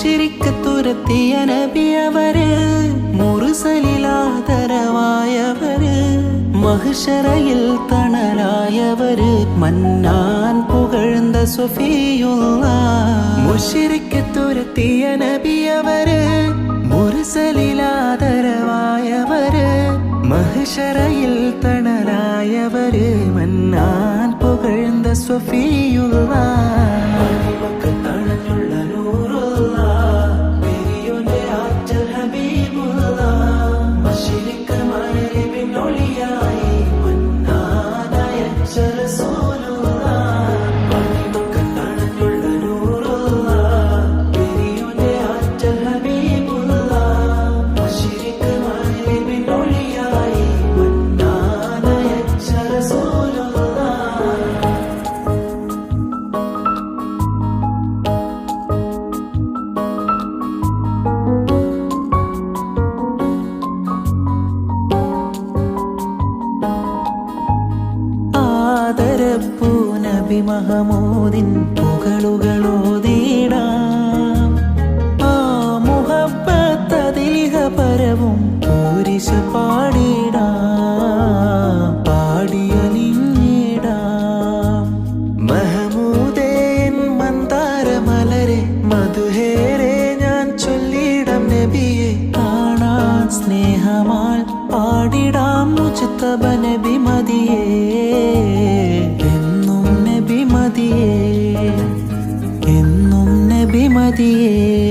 മുശ്രിക്ക് തുരത്തിയ നബിയവര് മുർസലിലാദരവായവര് മഹ്ശറയിൽ തണലായവര് മന്നാൻ പുകഴ്ന്ന സ്വഫിയുള്ളാഹ് മുശ്രിക്ക് തുരത്തിയ നബിയവര് മുർസലിലാദരവായവര് മഹ്ശറയിൽ തണലായവര് മന്നാൻ പുകഴ്ന്ന സ്വഫിയുള്ളാഹ് ആദരപ്പൂ നബി മഹമൂദിൻ പുകളുകളോതിടാം ആ മുഹബ്ബത്ത് അതിലിഹ പരവും പൂരിശ പാടിടാം പാടിയലിഞ്ഞിടാം മഹമൂദേൻ മന്ദാരമലരെ മധുഹേരെ ഞാൻ ചൊല്ലിടാം നബിയെ കാണാൻ സ്നേഹമാൽ പാടിടാം മുജ്തബ നബി മദിയേ എന്നും നബി മദിയേ